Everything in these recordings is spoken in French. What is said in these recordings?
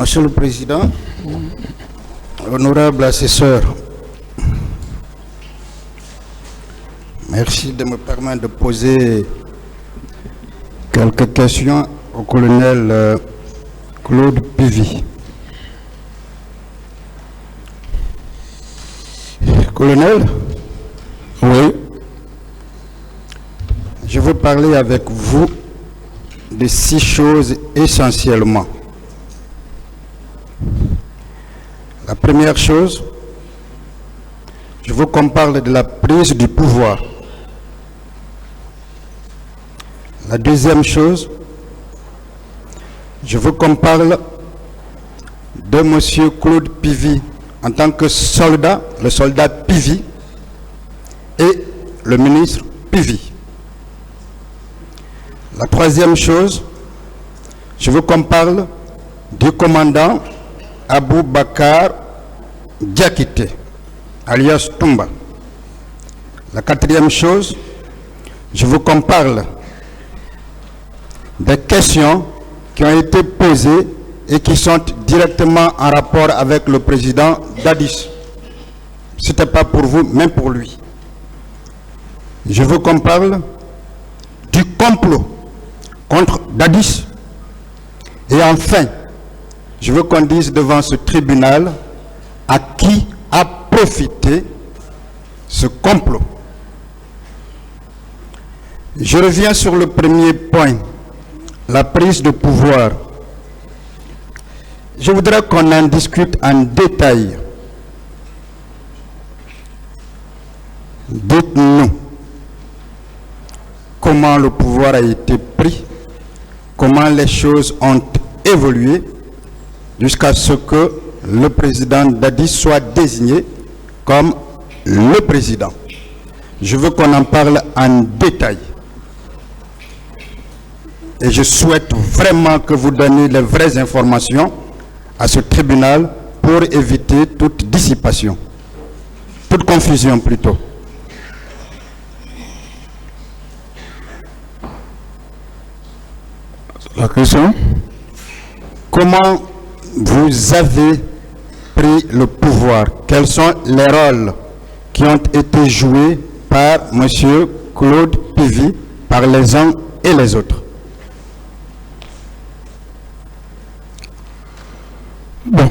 Monsieur le Président, honorable assesseur, merci de me permettre de poser quelques questions au colonel Claude Pivy. Colonel, oui, je veux parler avec vous de 6 choses essentiellement. La première chose, je veux qu'on parle de la prise du pouvoir. La deuxième chose, je veux qu'on parle de M. Claude Pivy en tant que soldat, le soldat Pivy et le ministre Pivy. La troisième chose, je veux qu'on parle du commandant Abou Bakar Diakité, alias Toumba. La quatrième chose, je veux qu'on parle des questions qui ont été posées et qui sont directement en rapport avec le président Dadis. Ce n'était pas pour vous, même pour lui. Je veux qu'on parle du complot contre Dadis. Et enfin, je veux qu'on dise devant ce tribunal à qui a profité ce complot. Je reviens sur le premier point, la prise de pouvoir. Je voudrais qu'on en discute en détail. Dites-nous comment le pouvoir a été pris, comment les choses ont évolué jusqu'à ce que le président Dadis soit désigné comme le président. Je veux qu'on en parle en détail. Et je souhaite vraiment que vous donniez les vraies informations à ce tribunal pour éviter toute dissipation, toute confusion plutôt. La question? Comment vous avez pris le pouvoir? Quels sont les rôles qui ont été joués par M. Claude Pivy, par les uns et les autres? Bon,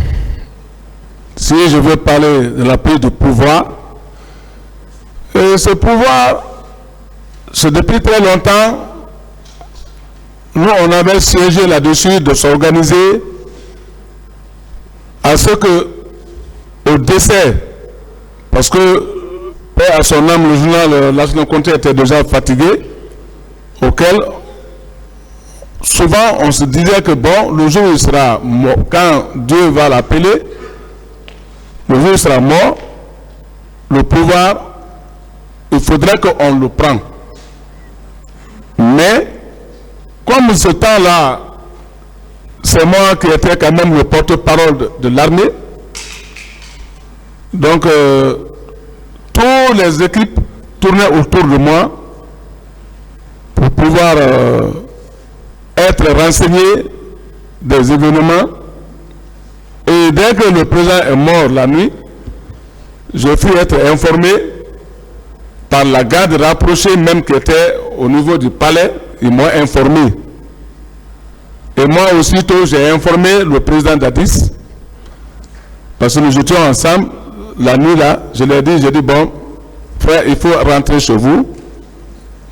si je veux parler de la prise de pouvoir, ce pouvoir, c'est depuis très longtemps, nous on avait siégé là-dessus de s'organiser à ce que, au décès, parce que, paix à son âme, le journal National Conté était déjà fatigué, auquel souvent on se disait que bon, le jour où il sera mort, quand Dieu va l'appeler, le jour où il sera mort, le pouvoir, il faudrait qu'on le prenne. Mais, comme ce temps-là, c'est moi qui étais quand même le porte-parole de l'armée, donc toutes les équipes tournaient autour de moi pour pouvoir être renseigné des événements. Et dès que le président est mort la nuit, je fus être informé par la garde rapprochée même qui était au niveau du palais. Ils m'ont informé. Et moi aussitôt j'ai informé le président Dadis, parce que nous étions ensemble la nuit là. Je lui ai dit bon frère, il faut rentrer chez vous.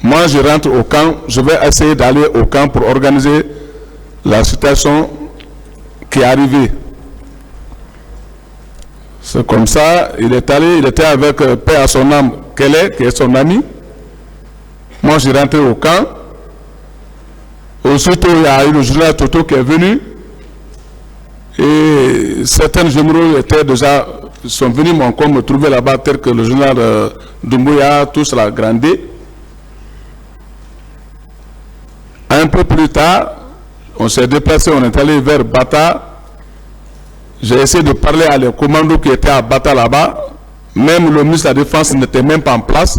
Moi, je rentre au camp, je vais essayer d'aller au camp pour organiser la situation qui est arrivée. C'est comme ça, il est allé, il était avec paix à son âme, Kelly, qui est son ami. Moi, j'ai rentré au camp. Aussitôt, il y a eu le journal Toto qui est venu. Et certains généraux étaient déjà, sont venus encore me trouver là-bas, tel que le journal Doumbouya, tous la Grandé. Un peu plus tard, on s'est déplacé, on est allé vers Bata. J'ai essayé de parler à les commandos qui étaient à Bata là-bas. Même le ministre de la Défense n'était même pas en place.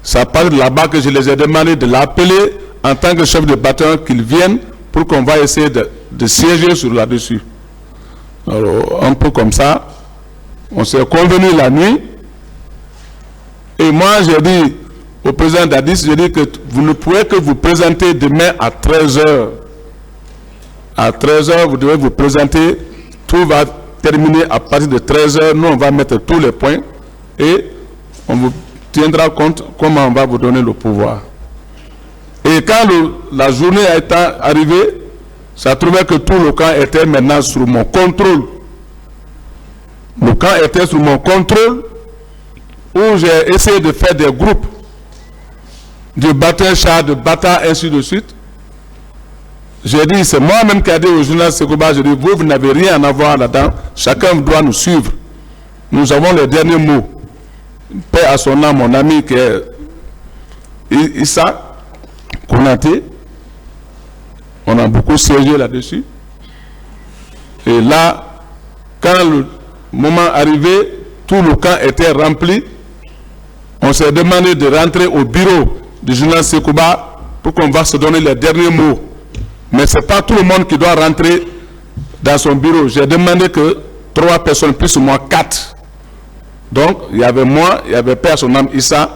Ça parle de là-bas que je les ai demandé de l'appeler en tant que chef de bataillon qu'il vienne pour qu'on va essayer de siéger sur là-dessus. Alors, un peu comme ça, on s'est convenu la nuit. Et moi, j'ai dit au président Dadis, j'ai dit que vous ne pouvez que vous présenter demain à 13h. À 13h, vous devez vous présenter. Tout va terminer à partir de 13h. Nous, on va mettre tous les points et on vous tiendra compte comment on va vous donner le pouvoir. Et quand la journée a été arrivée, ça trouvait que tout le camp était maintenant sous mon contrôle. Le camp était sous mon contrôle, où j'ai essayé de faire des groupes de bataille, char, de bataille, ainsi de suite. J'ai dit, c'est moi-même qui ai dit au journal Sekouba, j'ai dit, vous n'avez rien à voir là-dedans, chacun doit nous suivre. Nous avons les derniers mots. Paix à son âme, mon ami qui est Issa Konaté. On a beaucoup siégé là-dessus. Et là, quand le moment arrivé, tout le camp était rempli. On s'est demandé de rentrer au bureau du journal Sekouba pour qu'on va se donner les derniers mots. Mais ce n'est pas tout le monde qui doit rentrer dans son bureau. J'ai demandé que 3 personnes, plus ou moins 4. Donc, il y avait moi, il y avait Père son âme Issa,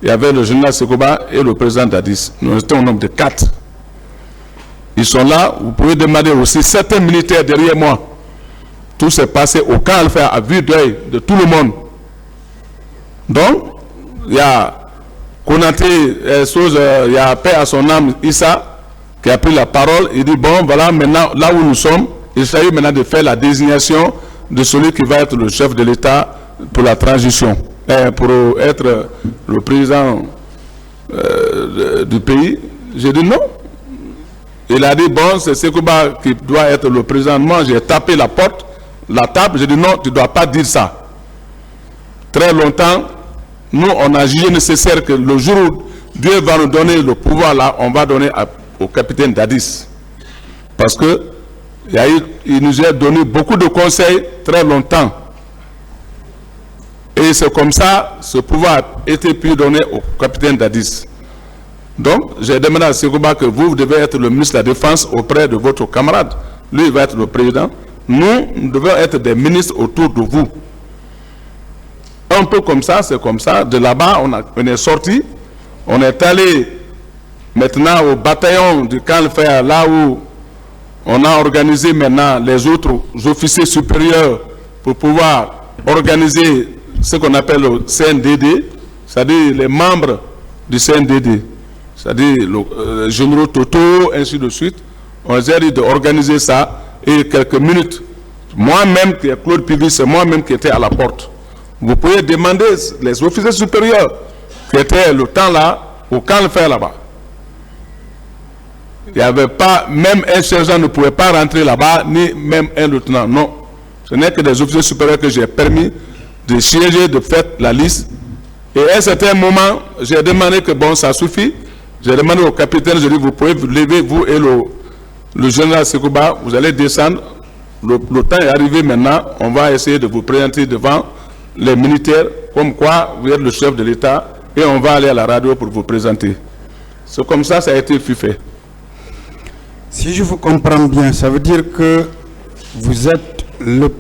il y avait le journal Sekouba et le président Dadis. Nous étions au nombre de 4. Ils sont là, vous pouvez demander aussi certains militaires derrière moi. Tout s'est passé au camp Alpha à vue d'œil de tout le monde. Donc, il y a Konaté, il y a Père à son âme Issa, qui a pris la parole. Il dit, bon, voilà, maintenant, là où nous sommes, il s'agit maintenant de faire la désignation de celui qui va être le chef de l'État pour la transition, pour être le président du pays. J'ai dit non. Il a dit, bon, c'est Sekouba qui doit être le président. Moi, j'ai tapé la porte, la table, j'ai dit non, tu ne dois pas dire ça. Très longtemps, nous, on a jugé nécessaire que le jour où Dieu va nous donner le pouvoir là, on va donner au capitaine Dadis. Parce que il nous a donné beaucoup de conseils très longtemps. Et c'est comme ça, ce pouvoir a été pu donner au capitaine Dadis. Donc, j'ai demandé à Sekouba que vous devez être le ministre de la Défense auprès de votre camarade. Lui, il va être le président. Nous devons être des ministres autour de vous. Un peu comme ça, c'est comme ça. De là-bas, on est sorti. On est allé maintenant au bataillon du camp Fer, là où on a organisé maintenant les autres officiers supérieurs pour pouvoir organiser ce qu'on appelle le CNDD, c'est-à-dire les membres du CNDD, c'est-à-dire le général Toto, ainsi de suite. On a dit d'organiser ça et quelques minutes. Moi-même, Claude Pivi, c'est moi-même qui étais à la porte. Vous pouvez demander les officiers supérieurs qui étaient le temps là, au camp Fer là-bas. Il n'y avait pas, même un sergent ne pouvait pas rentrer là-bas, ni même un lieutenant. Non. Ce n'est que des officiers supérieurs que j'ai permis de siéger, de faire la liste. Et à un certain moment, j'ai demandé que bon, ça suffit. J'ai demandé au capitaine, je dis, vous pouvez vous lever, vous et le général Sekouba, vous allez descendre. Le temps est arrivé maintenant, on va essayer de vous présenter devant les militaires, comme quoi vous êtes le chef de l'État, et on va aller à la radio pour vous présenter. C'est comme ça, ça a été fait. Si je vous comprends bien, ça veut dire que vous êtes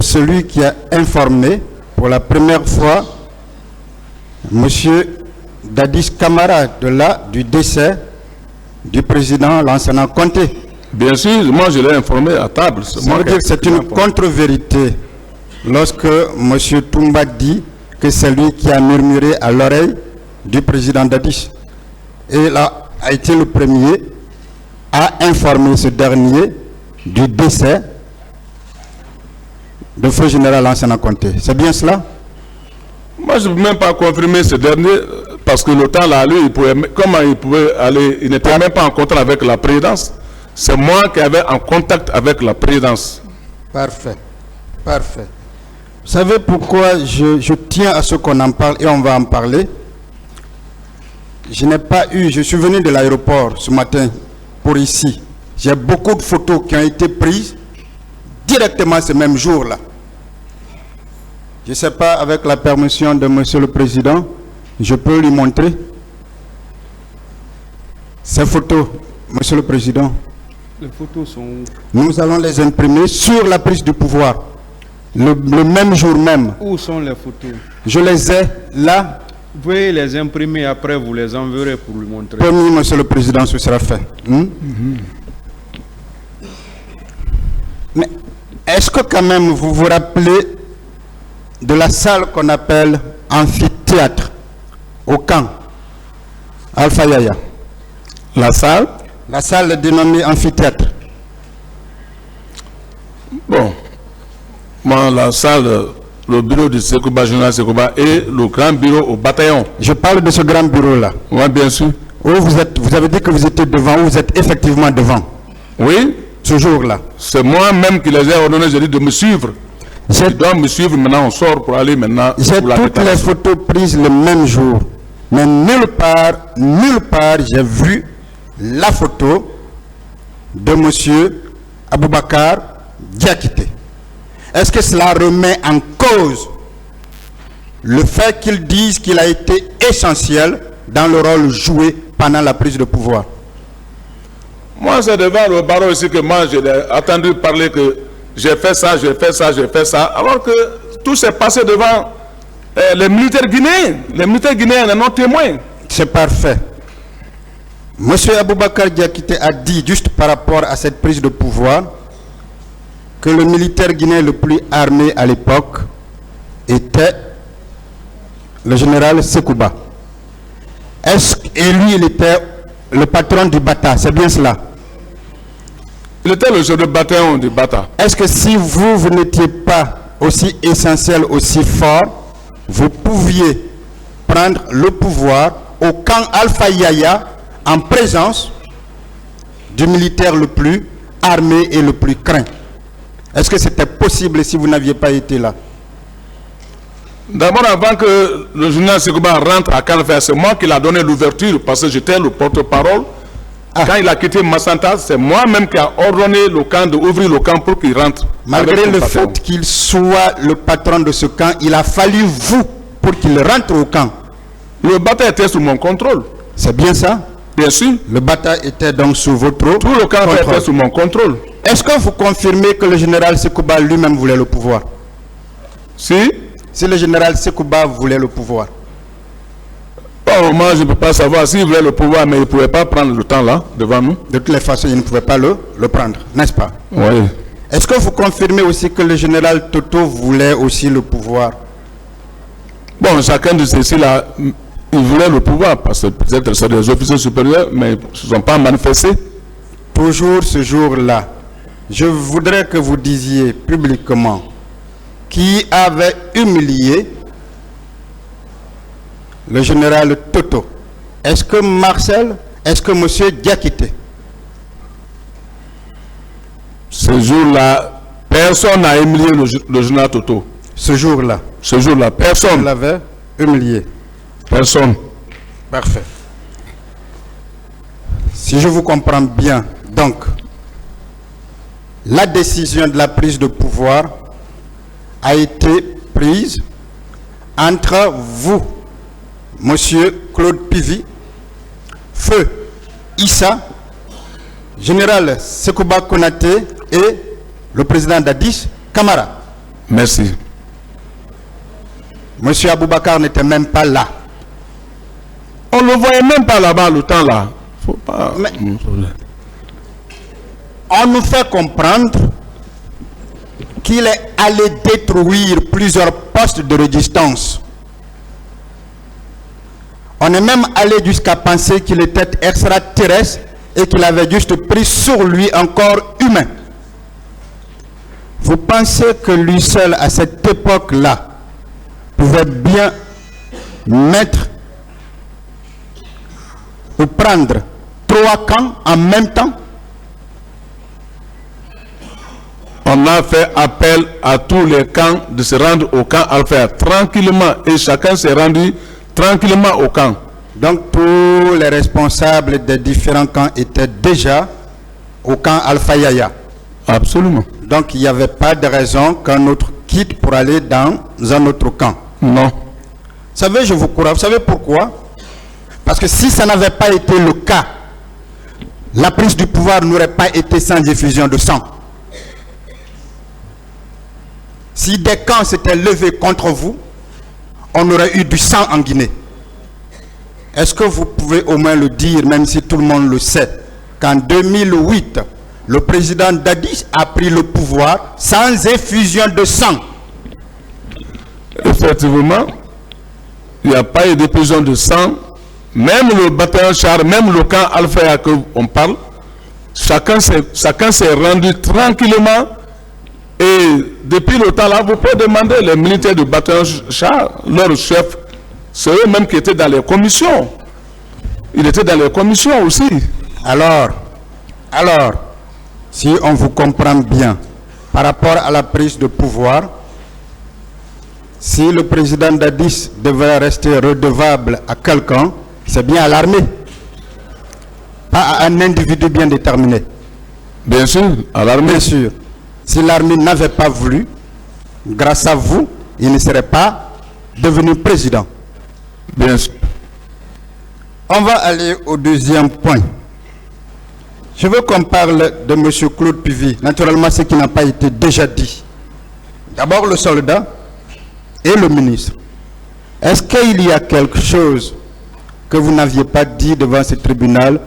celui qui a informé pour la première fois M. Dadis Camara du décès du président Lansana Conté. Bien sûr, moi je l'ai informé à table. Ça veut dire que c'est une contre-vérité lorsque M. Toumba dit que c'est lui qui a murmuré à l'oreille du président Dadis. Et là, a été le premier à informer ce dernier du décès de feu général Lansana Conté. C'est bien cela? Moi, je ne peux même pas confirmer ce dernier, parce que le temps là, lui, comment il pouvait aller? Il n'était même pas en contact avec la présidence. C'est moi qui avais en contact avec la présidence. Parfait. Parfait. Vous savez pourquoi je tiens à ce qu'on en parle et on va en parler? Je suis venu de l'aéroport ce matin pour ici. J'ai beaucoup de photos qui ont été prises directement ce même jour-là. Je ne sais pas, avec la permission de Monsieur le Président, je peux lui montrer ces photos, Monsieur le Président. Les photos sont... Nous allons les imprimer sur la prise du pouvoir. le même jour même. Où sont les photos? Je les ai là. Vous pouvez les imprimer, après vous les enverrez pour lui montrer. Promis, Monsieur le Président, ce sera fait. Mais est-ce que quand même vous vous rappelez de la salle qu'on appelle amphithéâtre au camp Alpha Yaya? La salle? La salle dénommée amphithéâtre. Bon, moi, la salle, le bureau du Sekouba, général Sekouba, et le grand bureau au bataillon. Je parle de ce grand bureau-là. Oui, bien sûr. Où vous avez dit que vous étiez devant, où vous êtes effectivement devant. Oui, Ce jour-là. c'est moi-même qui les ai ordonnés, j'ai dit de me suivre. Ils doivent me suivre, maintenant on sort pour aller maintenant. J'ai pour la toutes les déclaration. photos prises le même jour. Mais nulle part, j'ai vu la photo de monsieur Aboubakar Diakité. Est-ce que cela remet en cause le fait qu'ils disent qu'il a été essentiel dans le rôle joué pendant la prise de pouvoir? Moi, c'est devant le barreau ici que moi, j'ai entendu parler que j'ai fait ça, j'ai fait ça, j'ai fait ça, alors que tout s'est passé devant les militaires guinéens. Les militaires guinéens en ont témoin. C'est parfait. Monsieur Aboubakar Diakité a dit, juste par rapport à cette prise de pouvoir, que le militaire guinéen le plus armé à l'époque était le général Sekouba. Et lui, il était le patron du Bata, c'est bien cela? Il était le chef de bataillon du Bata. Est-ce que si vous n'étiez pas aussi essentiel, aussi fort, vous pouviez prendre le pouvoir au camp Alpha Yaya en présence du militaire le plus armé et le plus craint? Est-ce que c'était possible si vous n'aviez pas été là? D'abord, avant que le général Sekouba rentre à Calvaire, c'est moi qui l'a donné l'ouverture parce que j'étais le porte-parole. Quand il a quitté Massanta, c'est moi-même qui a ordonné le camp d'ouvrir le camp pour qu'il rentre. Malgré le fait qu'il soit le patron de ce camp, il a fallu vous pour qu'il rentre au camp. Le Bata était sous mon contrôle. C'est bien ça? Bien sûr. Le Bata était donc sous votre Tout le camp contrôle. était sous mon contrôle. Est-ce que vous confirmez que le général Sekouba lui-même voulait le pouvoir? Si le général Sekouba voulait le pouvoir. Bon, moi, je ne peux pas savoir s'il voulait le pouvoir, mais il ne pouvait pas prendre le temps là, devant nous. De toutes les façons, il ne pouvait pas le prendre, n'est-ce pas? Oui. Est-ce que vous confirmez aussi que le général Toto voulait aussi le pouvoir? Bon, chacun de ceux-ci là, il voulait le pouvoir, parce que peut-être que c'est des officiers supérieurs, mais ils ne se sont pas manifestés. Toujours ce jour-là, je voudrais que vous disiez publiquement qui avait humilié le général Toto. Est-ce que Marcel? Est-ce que monsieur Diakité? Ce jour-là, personne n'a humilié le général Toto. Ce jour-là? Ce jour-là, personne. L'avait humilié. Personne. Parfait. Si je vous comprends bien, donc, la décision de la prise de pouvoir a été prise entre vous, monsieur Claude Pivi, Feu Issa, général Sekouba Konaté et le président Dadis Camara. Merci. Monsieur Aboubakar n'était même pas là. On ne le voyait même pas là-bas, le temps là. Faut pas... Mais on nous fait comprendre qu'il est allé détruire plusieurs postes de résistance. On est même allé jusqu'à penser qu'il était extraterrestre et qu'il avait juste pris sur lui un corps humain. Vous pensez que lui seul, à cette époque-là, pouvait bien mettre ou prendre 3 camps en même temps? On a fait appel à tous les camps de se rendre au camp Alpha tranquillement, et chacun s'est rendu tranquillement au camp. Donc tous les responsables des différents camps étaient déjà au camp Alpha Yaya. Absolument. Donc il n'y avait pas de raison qu'un autre quitte pour aller dans un autre camp. Non. Vous savez, je vous crois. Vous savez pourquoi? Parce que si ça n'avait pas été le cas, la prise du pouvoir n'aurait pas été sans effusion de sang. Si des camps s'étaient levés contre vous, on aurait eu du sang en Guinée. Est-ce que vous pouvez au moins le dire, même si tout le monde le sait, qu'en 2008, le président Dadis a pris le pouvoir sans effusion de sang? Effectivement, il n'y a pas eu d'effusion de sang. Même le bataillon Char, même le camp Alpha que on parle, chacun s'est rendu tranquillement. Et depuis le temps là, vous pouvez demander les militaires du bataillon Char, leur chef, c'est eux-mêmes qui étaient dans les commissions. Il était dans les commissions aussi. Alors, si on vous comprend bien, par rapport à la prise de pouvoir, si le président Dadis devait rester redevable à quelqu'un, c'est bien à l'armée, pas à un individu bien déterminé. Bien sûr, à l'armée. Bien sûr. Si l'armée n'avait pas voulu, grâce à vous, il ne serait pas devenu président. Bien sûr. On va aller au deuxième point. Je veux qu'on parle de M. Claude Puvis. Naturellement, ce qui n'a pas été déjà dit. D'abord le soldat et le ministre. Est-ce qu'il y a quelque chose que vous n'aviez pas dit devant ce tribunal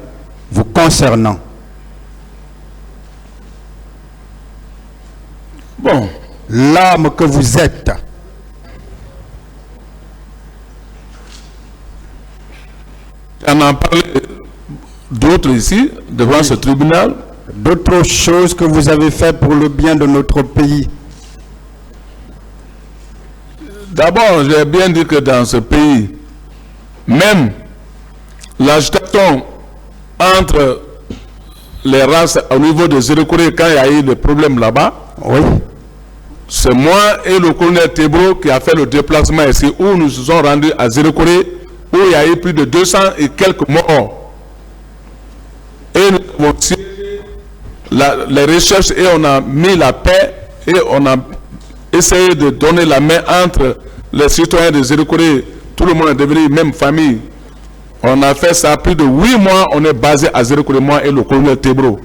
vous concernant? Bon. L'âme que vous êtes. On en parlé d'autres ici, devant ce tribunal. D'autres choses que vous avez fait pour le bien de notre pays. D'abord, j'ai bien dit que dans ce pays, même l'agitation entre les races au niveau de Zérekoré, quand il y a eu des problèmes là-bas, oui, c'est moi et le colonel Tebro qui a fait le déplacement ici, où nous nous sommes rendus à Zérekoré, où il y a eu plus de 200 et quelques morts. Et nous avons tiré les recherches et on a mis la paix et on a essayé de donner la main entre les citoyens de Zérekoré. Tout le monde est devenu même famille. On a fait ça plus de 8 mois, on est basé à Zérekoré, moi et le colonel Tebro.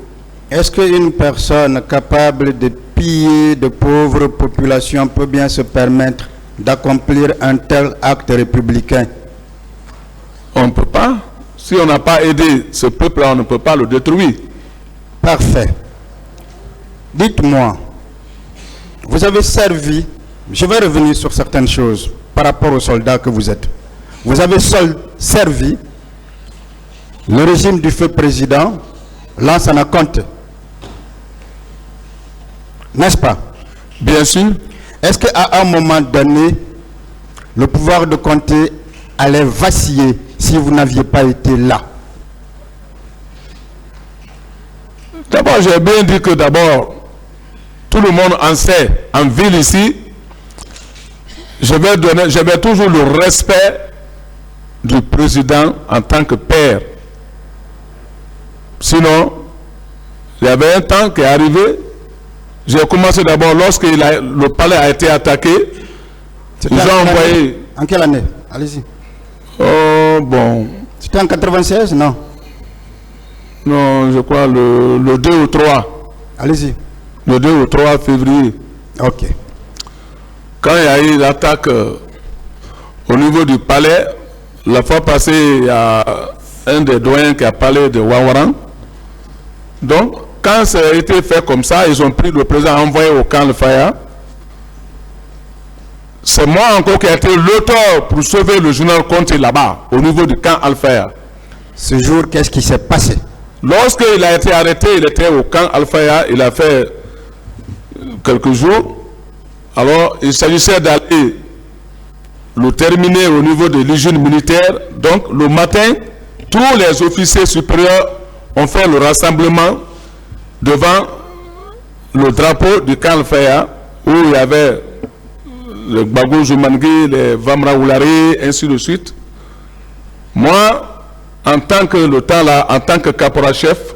Est-ce qu'une personne capable de piller de pauvres populations peut bien se permettre d'accomplir un tel acte républicain? On ne peut pas. Si on n'a pas aidé ce peuple-là, on ne peut pas le détruire. Parfait. Dites-moi, vous avez servi, je vais revenir sur certaines choses par rapport aux soldats que vous êtes. Vous avez servi le régime du feu président Lansana Conté. N'est-ce pas? Bien sûr. Est-ce qu'à un moment donné, le pouvoir de Conté allait vaciller si vous n'aviez pas été là? D'abord, j'ai bien dit que d'abord, tout le monde en sait, en ville ici, je vais toujours le respect du président en tant que père. Sinon, il y avait un temps qui est arrivé, j'ai commencé d'abord, lorsque le palais a été attaqué, ils ont envoyé... En quelle année? Allez-y. Oh, bon. C'était en 96, non? Non, je crois le 2 ou 3. Allez-y. Le 2 ou 3 février. Ok. Quand il y a eu l'attaque au niveau du palais, la fois passée, il y a un des doyens qui a parlé de Wawaran. Donc, quand ça a été fait comme ça, ils ont pris le président envoyé au camp de Faya. C'est moi encore qui ai été l'auteur pour sauver le journal Conté là-bas, au niveau du camp Al-Faya. Ce jour, qu'est-ce qui s'est passé? Lorsqu'il a été arrêté, il était au camp Al-Faya, il a fait quelques jours. Alors, il s'agissait d'aller le terminer au niveau de l'hygiène militaire. Donc, le matin, tous les officiers supérieurs ont fait le rassemblement devant le drapeau du camp Al-Faya, où il y avait le Gbagbo Zoumangui, les Vamra Oulari, ainsi de suite. Moi, en tant que le temps là, en tant que caporal-chef,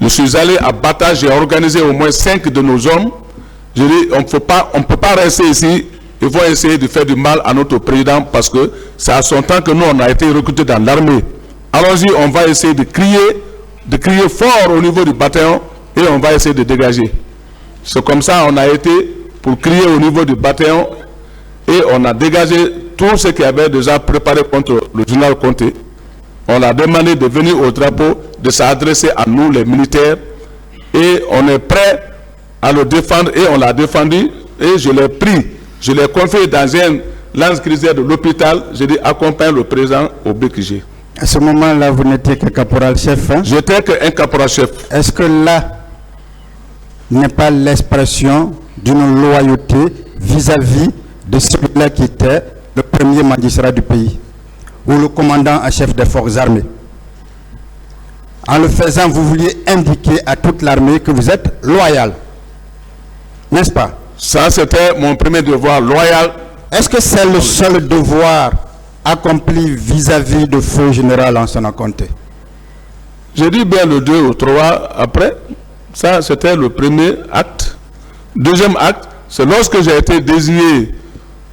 je suis allé à Bata, j'ai organisé au moins 5 de nos hommes. Je dis, on ne peut pas rester ici, il faut essayer de faire du mal à notre président parce que c'est à son temps que nous, on a été recrutés dans l'armée. Allons-y, on va essayer de crier fort au niveau du bataillon et on va essayer de dégager. C'est comme ça on a été pour crier au niveau du bataillon et on a dégagé tout ce qui avait déjà préparé contre le général Conté. On a demandé de venir au drapeau, de s'adresser à nous les militaires et on est prêt à le défendre et on l'a défendu et je l'ai pris, je l'ai confié dans un lance-griseur de l'hôpital, j'ai dit accompagne le président au BQG. À ce moment-là, vous n'étiez que caporal-chef. Hein? J'étais qu'un caporal-chef. Est-ce que là n'est pas l'expression d'une loyauté vis-à-vis de celui-là qui était le premier magistrat du pays ou le commandant en chef des forces armées? En le faisant, vous vouliez indiquer à toute l'armée que vous êtes loyal, n'est-ce pas? Ça, c'était mon premier devoir loyal. Est-ce que c'est le seul devoir accompli vis-à-vis de feu général Lansana Conté? J'ai dit bien le 2 ou 3 après. Ça, c'était le premier acte. Deuxième acte, c'est lorsque j'ai été désigné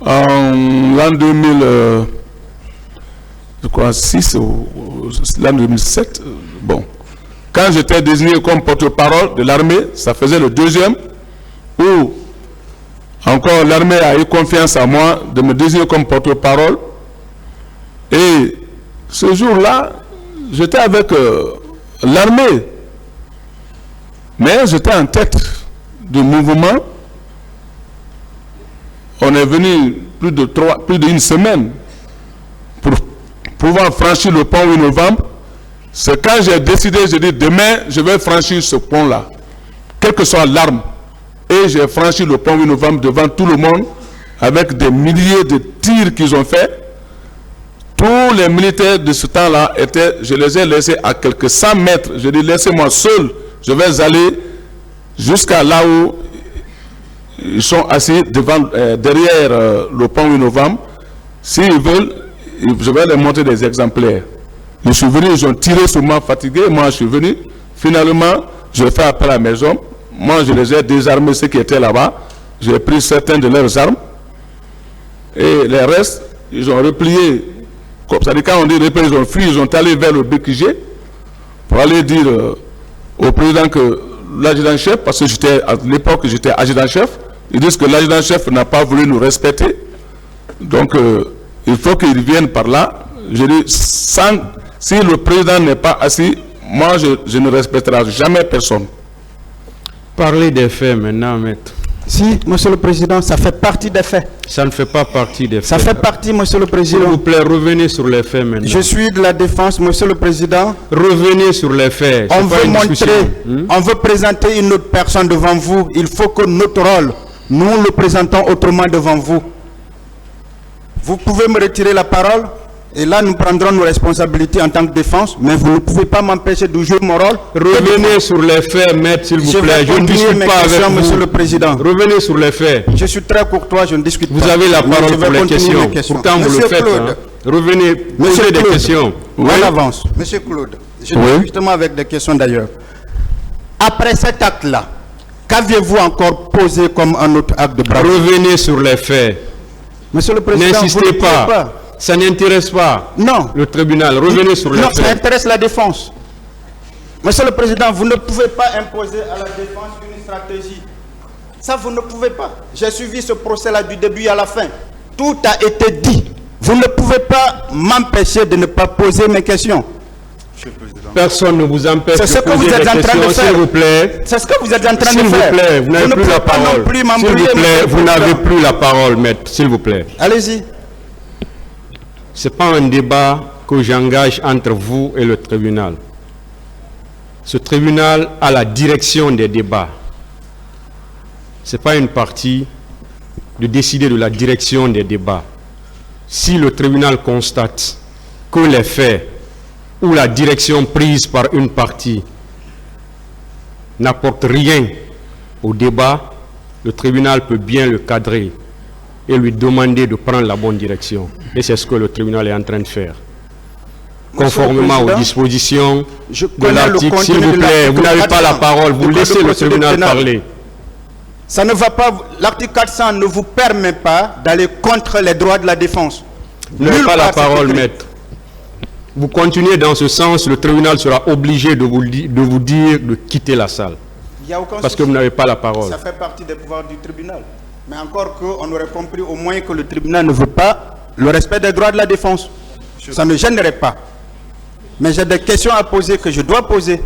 en l'an 2006 ou l'an 2007. Bon, quand j'étais désigné comme porte-parole de l'armée, ça faisait le deuxième où encore l'armée a eu confiance en moi de me désigner comme porte-parole. Et ce jour-là, j'étais avec l'armée. Mais j'étais en tête du mouvement. On est venu plus d'une semaine pour pouvoir franchir le pont 8 novembre. C'est quand j'ai décidé, j'ai dit demain, je vais franchir ce pont-là, quelle que soit l'arme. Et j'ai franchi le pont 8 novembre devant tout le monde, avec des milliers de tirs qu'ils ont fait. Tous les militaires de ce temps-là étaient, je les ai laissés à quelques 100 mètres. Je dis laissez-moi seul, je vais aller jusqu'à là où ils sont assis derrière le pont 8 novembre. S'ils veulent, je vais leur montrer des exemplaires. Je suis venu, ils ont tiré sur moi fatigué, moi je suis venu. Finalement, je fais appel à mes hommes. Moi, je les ai désarmés, ceux qui étaient là-bas. J'ai pris certaines de leurs armes. Et les restes, ils ont replié. C'est-à-dire, quand on dit replié, ils ont fui, ils ont allé vers le BQG pour aller dire au président que l'adjudant-chef, parce que à l'époque, j'étais adjudant-chef, ils disent que l'adjudant-chef n'a pas voulu nous respecter. Donc, il faut qu'il vienne par là. Je dis, si le président n'est pas assis, moi, je ne respecterai jamais personne. Parlez des faits maintenant, maître. Si, monsieur le président, ça fait partie des faits. Ça ne fait pas partie des faits. Ça fait partie, monsieur le S'il président. vous plaît, revenez sur les faits maintenant. Je suis de la défense, monsieur le président. Revenez sur les faits. On veut montrer, on veut présenter une autre personne devant vous. Il faut que notre rôle, nous le présentons autrement devant vous. Vous pouvez me retirer la parole et là nous prendrons nos responsabilités en tant que défense, mais vous ne pouvez pas m'empêcher de jouer mon rôle. Revenez sur les faits, maître, s'il vous plaît. Je ne discute pas avec vous. Monsieur le président. Revenez sur les faits. Je suis très courtois, je ne discute pas. Vous avez la parole pour les questions. Pourtant, vous le faites. Hein. Revenez, posez des questions. On avance. Monsieur Claude, je dis justement avec des questions d'ailleurs. Après cet acte-là, qu'aviez-vous encore posé comme un autre acte de bravoure? Revenez sur les faits. Monsieur le président, n'insistez pas. Ça n'intéresse pas le tribunal. Revenez sur les faits. Non, ça intéresse la défense. Monsieur le président, vous ne pouvez pas imposer à la défense une stratégie. Ça, vous ne pouvez pas. J'ai suivi ce procès-là du début à la fin. Tout a été dit. Vous ne pouvez pas m'empêcher de ne pas poser mes questions. Personne ne vous empêche de poser des questions, s'il vous plaît. C'est ce que vous êtes en train de faire. S'il vous plaît, vous n'avez plus la parole. S'il vous plaît, vous n'avez plus la parole, maître. S'il vous plaît. Allez-y. Ce n'est pas un débat que j'engage entre vous et le tribunal. Ce tribunal a la direction des débats. Ce n'est pas une partie de décider de la direction des débats. Si le tribunal constate que les faits ou la direction prise par une partie n'apporte rien au débat, le tribunal peut bien le cadrer et lui demander de prendre la bonne direction. Et c'est ce que le tribunal est en train de faire. Conformément aux dispositions de l'article, s'il vous plaît, vous n'avez pas la parole, vous laissez le tribunal parler. Ça ne va pas, l'article 400 ne vous permet pas d'aller contre les droits de la défense. Vous n'avez pas la parole, maître. Vous continuez dans ce sens, le tribunal sera obligé de vous dire de quitter la salle. Il y a aucun parce que vous n'avez pas la parole. Ça fait partie des pouvoirs du tribunal. Mais encore qu'on aurait compris au moins que le tribunal ne veut pas le respect des droits de la défense. Ça ne gênerait pas. Mais j'ai des questions à poser que je dois poser.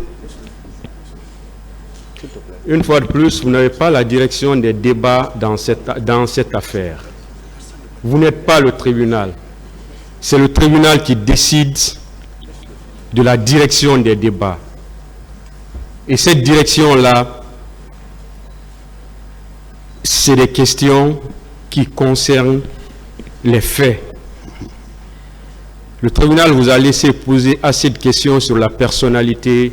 Une fois de plus, vous n'avez pas la direction des débats dans cette affaire. Vous n'êtes pas le tribunal. C'est le tribunal qui décide de la direction des débats. Et cette direction-là, c'est des questions qui concernent les faits. Le tribunal vous a laissé poser assez de questions sur la personnalité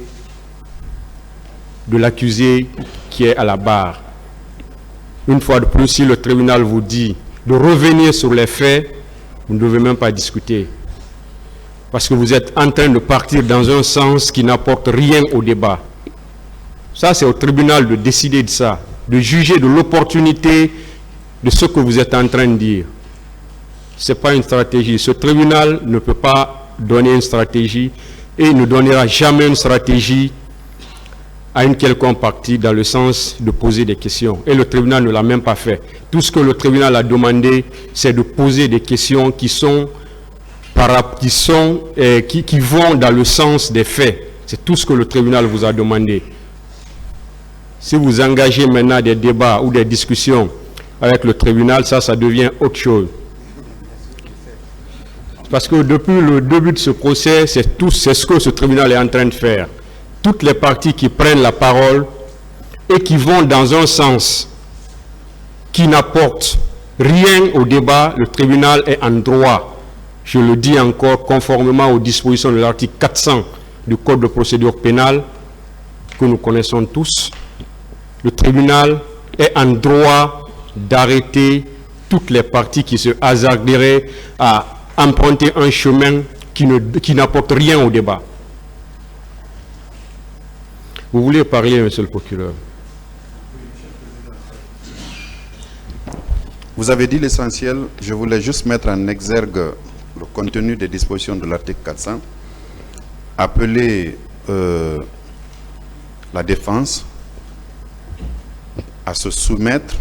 de l'accusé qui est à la barre. Une fois de plus, si le tribunal vous dit de revenir sur les faits, vous ne devez même pas discuter. Parce que vous êtes en train de partir dans un sens qui n'apporte rien au débat. Ça, c'est au tribunal de décider de ça, de juger de l'opportunité de ce que vous êtes en train de dire. Ce n'est pas une stratégie. Ce tribunal ne peut pas donner une stratégie et ne donnera jamais une stratégie à une quelconque partie dans le sens de poser des questions. Et le tribunal ne l'a même pas fait. Tout ce que le tribunal a demandé, c'est de poser des questions qui vont dans le sens des faits. C'est tout ce que le tribunal vous a demandé. Si vous engagez maintenant des débats ou des discussions avec le tribunal, ça devient autre chose. Parce que depuis le début de ce procès, c'est ce que ce tribunal est en train de faire. Toutes les parties qui prennent la parole et qui vont dans un sens qui n'apporte rien au débat, le tribunal est en droit, je le dis encore, conformément aux dispositions de l'article 400 du Code de procédure pénale, que nous connaissons tous, le tribunal est en droit d'arrêter toutes les parties qui se hasarderaient à emprunter un chemin qui n'apporte rien au débat. Vous voulez parler, monsieur le procureur? Vous avez dit l'essentiel. Je voulais juste mettre en exergue le contenu des dispositions de l'article 400. Appeler la défense à se soumettre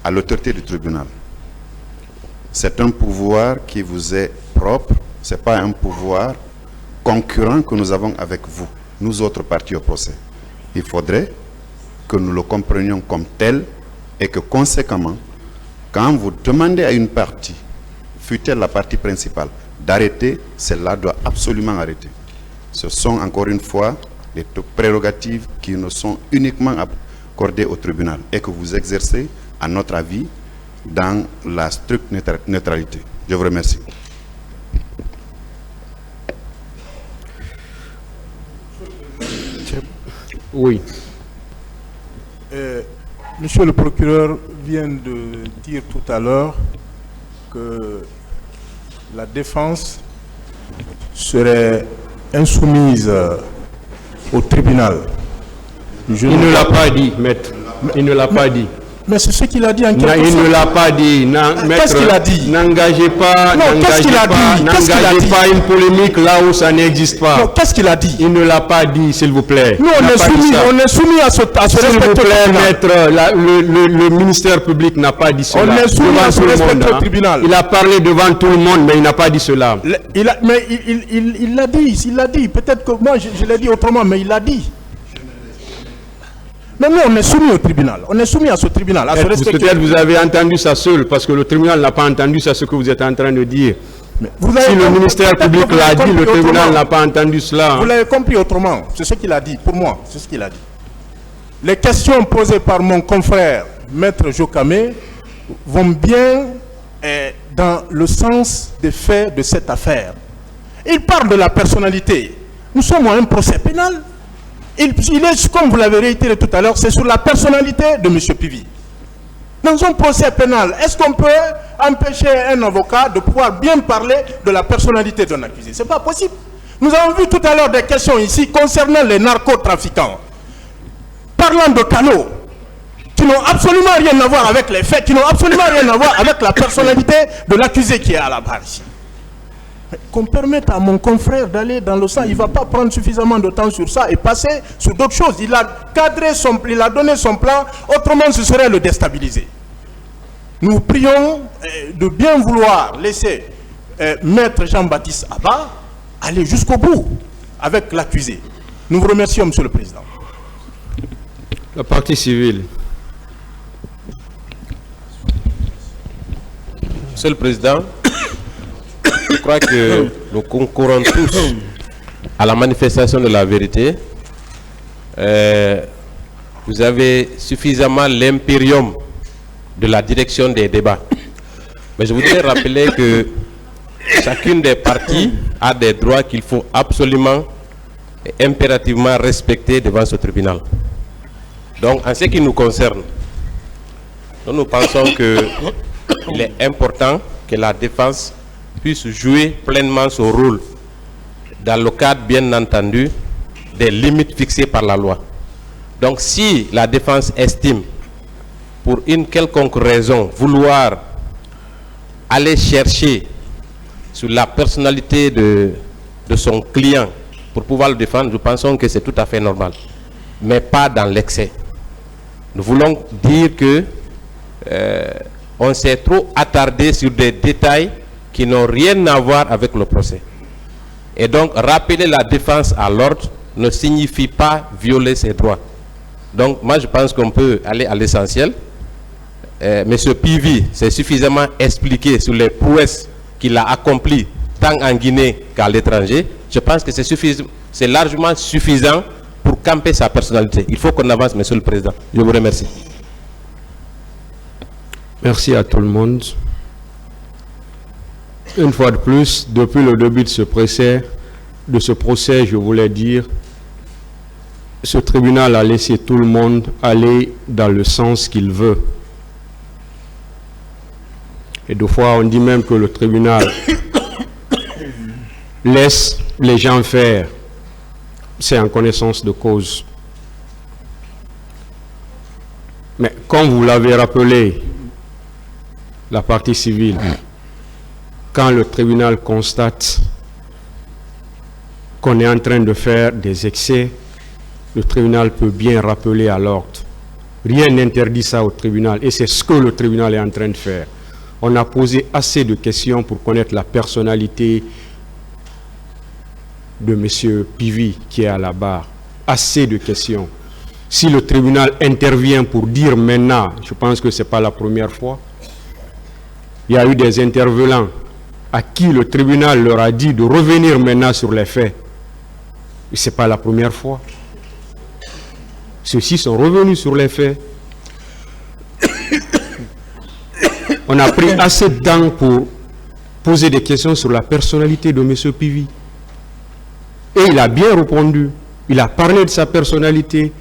à l'autorité du tribunal. C'est un pouvoir qui vous est propre. Ce n'est pas un pouvoir concurrent que nous avons avec vous, nous autres parties au procès. Il faudrait que nous le comprenions comme tel et que conséquemment, quand vous demandez à une partie, fût-elle la partie principale, d'arrêter, celle-là doit absolument arrêter. Ce sont encore une fois des prérogatives qui nous sont uniquement accordées au tribunal et que vous exercez, à notre avis, dans la stricte neutralité. Je vous remercie. Oui. Monsieur le procureur vient de dire tout à l'heure que la défense serait insoumise au tribunal. Il ne l'a pas dit, maître. Il ne l'a pas dit. Mais c'est ce qu'il a dit en quelque sorte. Il ne l'a pas dit. Qu'est-ce qu'il a dit? N'engagez pas, n'engagez pas une polémique là où ça n'existe pas. Qu'est-ce qu'il a dit? Il ne l'a pas dit, s'il vous plaît. Nous, on est soumis à ce respect. S'il vous plaît, maître, le ministère public n'a pas dit cela. On est soumis à ce respect au tribunal. Il a parlé devant tout le monde, mais il n'a pas dit cela. Mais il l'a dit. Peut-être que moi, je l'ai dit autrement, mais il l'a dit. Mais nous, on est soumis au tribunal. On est soumis à ce tribunal. Peut-être vous avez entendu ça seul, parce que le tribunal n'a pas entendu ça, ce que vous êtes en train de dire. Si le ministère public l'a dit, le tribunal n'a pas entendu cela. Vous l'avez compris autrement. C'est ce qu'il a dit. Pour moi, c'est ce qu'il a dit. Les questions posées par mon confrère, Maître Jokamé, vont bien dans le sens des faits de cette affaire. Il parle de la personnalité. Nous sommes à un procès pénal. Il est, comme vous l'avez réitéré tout à l'heure, c'est sur la personnalité de M. Pivi. Dans un procès pénal, est-ce qu'on peut empêcher un avocat de pouvoir bien parler de la personnalité d'un accusé? Ce n'est pas possible. Nous avons vu tout à l'heure des questions ici concernant les narcotrafiquants. Parlant de canaux, qui n'ont absolument rien à voir avec les faits, qui n'ont absolument rien à voir avec la personnalité de l'accusé qui est à la barre ici. Qu'on permette à mon confrère d'aller dans le sang, il ne va pas prendre suffisamment de temps sur ça et passer sur d'autres choses. Il a cadré il a donné son plan, autrement ce serait le déstabiliser. Nous vous prions de bien vouloir laisser Maître Jean-Baptiste Abba aller jusqu'au bout avec l'accusé. Nous vous remercions, Monsieur le Président. La partie civile. Monsieur le Président, je crois que nous concourons tous à la manifestation de la vérité. Vous avez suffisamment l'impérium de la direction des débats. Mais je voudrais rappeler que chacune des parties a des droits qu'il faut absolument et impérativement respecter devant ce tribunal. Donc, en ce qui nous concerne, nous pensons qu'il est important que la défense puisse jouer pleinement son rôle dans le cadre, bien entendu, des limites fixées par la loi. Donc, si la défense estime, pour une quelconque raison, vouloir aller chercher sur la personnalité de son client pour pouvoir le défendre, nous pensons que c'est tout à fait normal, mais pas dans l'excès. Nous voulons dire que on s'est trop attardé sur des détails qui n'ont rien à voir avec le procès. Et donc, rappeler la défense à l'ordre ne signifie pas violer ses droits. Donc, moi, je pense qu'on peut aller à l'essentiel. Monsieur Pivi s'est suffisamment expliqué sur les prouesses qu'il a accomplies tant en Guinée qu'à l'étranger. Je pense que c'est largement suffisant pour camper sa personnalité. Il faut qu'on avance, Monsieur le Président. Je vous remercie. Merci à tout le monde. Une fois de plus, depuis le début de ce procès, je voulais dire, ce tribunal a laissé tout le monde aller dans le sens qu'il veut. Et deux fois, on dit même que le tribunal laisse les gens faire. C'est en connaissance de cause. Mais comme vous l'avez rappelé, la partie civile, quand le tribunal constate qu'on est en train de faire des excès, le tribunal peut bien rappeler à l'ordre. Rien n'interdit ça au tribunal et c'est ce que le tribunal est en train de faire. On a posé assez de questions pour connaître la personnalité de M. Pivi qui est à la barre. Assez de questions. Si le tribunal intervient pour dire maintenant, je pense que ce n'est pas la première fois, il y a eu des intervenants à qui le tribunal leur a dit de revenir maintenant sur les faits. Et ce n'est pas la première fois. Ceux-ci sont revenus sur les faits. On a pris assez de temps pour poser des questions sur la personnalité de M. Pivi. Et il a bien répondu. Il a parlé de sa personnalité.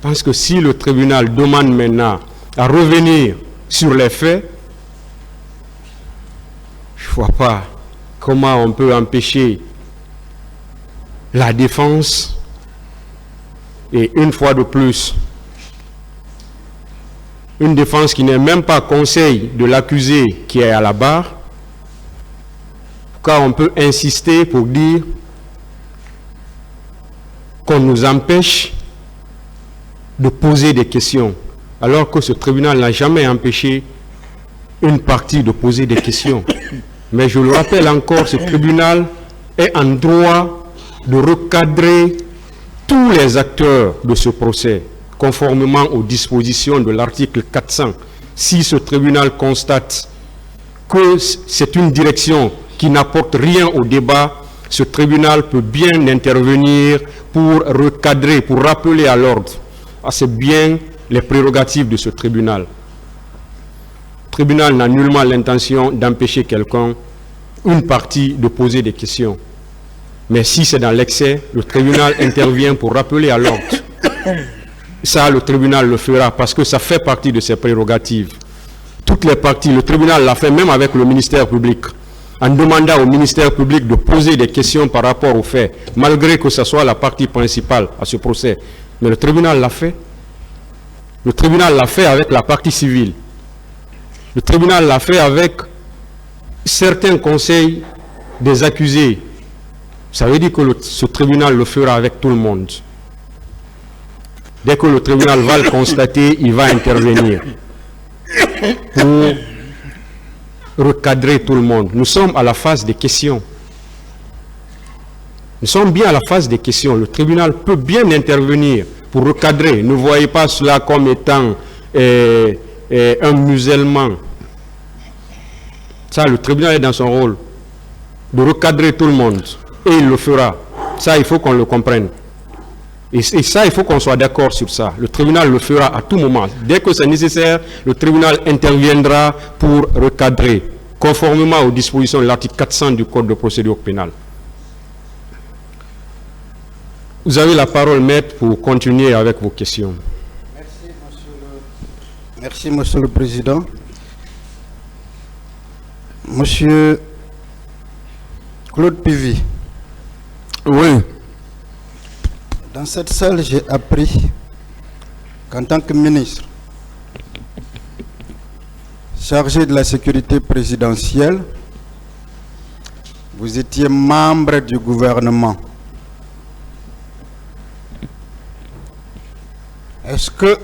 Parce que si le tribunal demande maintenant à revenir sur les faits, je ne vois pas comment on peut empêcher la défense. Et une fois de plus, une défense qui n'est même pas conseil de l'accusé qui est à la barre, car on peut insister pour dire qu'on nous empêche de poser des questions, alors que ce tribunal n'a jamais empêché une partie de poser des questions. Mais je le rappelle encore, ce tribunal est en droit de recadrer tous les acteurs de ce procès, conformément aux dispositions de l'article 400. Si ce tribunal constate que c'est une direction qui n'apporte rien au débat, ce tribunal peut bien intervenir pour recadrer, pour rappeler à l'ordre. C'est bien les prérogatives de ce tribunal. Le tribunal n'a nullement l'intention d'empêcher quelqu'un, une partie, de poser des questions. Mais si c'est dans l'excès, le tribunal intervient pour rappeler à l'ordre. Ça, le tribunal le fera parce que ça fait partie de ses prérogatives. Toutes les parties, le tribunal l'a fait même avec le ministère public, en demandant au ministère public de poser des questions par rapport aux faits, malgré que ce soit la partie principale à ce procès. Mais le tribunal l'a fait. Le tribunal l'a fait avec la partie civile. Le tribunal l'a fait avec certains conseils des accusés. Ça veut dire que ce tribunal le fera avec tout le monde. Dès que le tribunal va le constater, il va intervenir pour recadrer tout le monde. Nous sommes à la phase des questions. Nous sommes bien à la phase des questions. Le tribunal peut bien intervenir pour recadrer. Ne voyez pas cela comme étant un musellement. Ça, le tribunal est dans son rôle de recadrer tout le monde. Et il le fera. Ça, il faut qu'on le comprenne. Et ça, il faut qu'on soit d'accord sur ça. Le tribunal le fera à tout moment. Dès que c'est nécessaire, le tribunal interviendra pour recadrer, conformément aux dispositions de l'article 400 du Code de procédure pénale. Vous avez la parole, maître, pour continuer avec vos questions. Merci, Monsieur le Président. Monsieur Claude Pivy. Oui. Dans cette salle, j'ai appris qu'en tant que ministre chargé de la sécurité présidentielle, vous étiez membre du gouvernement. Est-ce que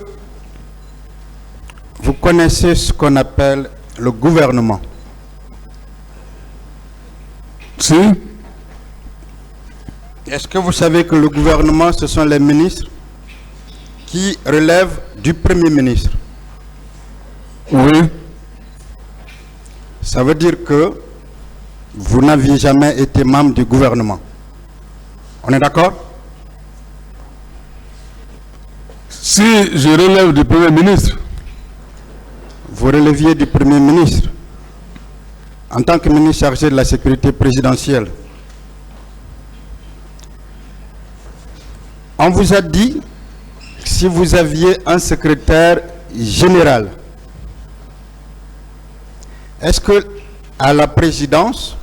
vous connaissez ce qu'on appelle le gouvernement? Si. Est-ce que vous savez que le gouvernement, ce sont les ministres qui relèvent du Premier ministre? Oui. Ça veut dire que vous n'aviez jamais été membre du gouvernement. On est d'accord? Si je relève du Premier ministre. Vous releviez du Premier ministre en tant que ministre chargé de la sécurité présidentielle. On vous a dit que si vous aviez un secrétaire général, est-ce que à la présidence,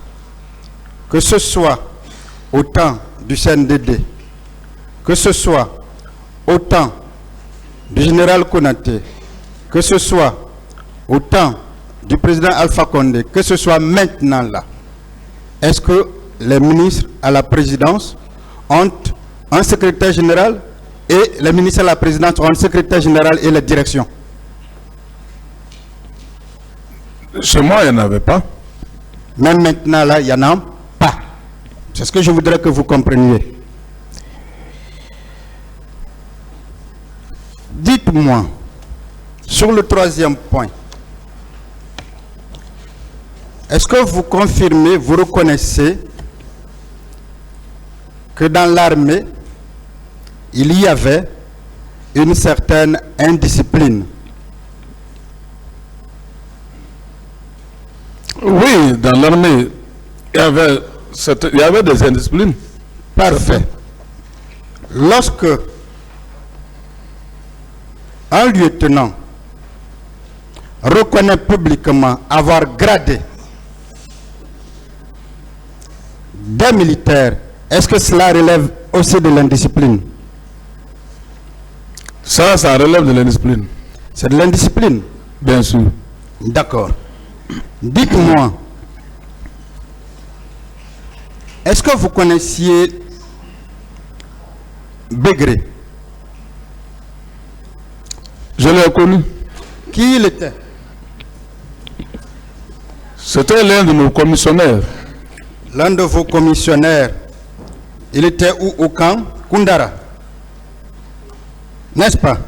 que ce soit au temps du CNDD, que ce soit au temps du général Konaté, que ce soit au temps du président Alpha Condé, que ce soit maintenant là, est-ce que les ministres à la présidence ont un secrétaire général et les ministres à la présidence ont un secrétaire général et la direction? Chez moi, il n'y en avait pas. Même maintenant là, il n'y en a pas. C'est ce que je voudrais que vous compreniez. Dites-moi, sur le troisième point, est-ce que vous confirmez, vous reconnaissez que dans l'armée, il y avait une certaine indiscipline? Oui, dans l'armée, il y avait des indisciplines. Parfait. Lorsque un lieutenant reconnaît publiquement avoir gradé des militaires, est-ce que cela relève aussi de l'indiscipline? Ça relève de l'indiscipline. C'est de l'indiscipline? Bien sûr. D'accord. Dites-moi, est-ce que vous connaissiez Bégré? Je l'ai connu. Qui il était? C'était l'un de nos commissionnaires. L'un de vos commissionnaires. Il était où? Au camp Koundara, n'est-ce pas?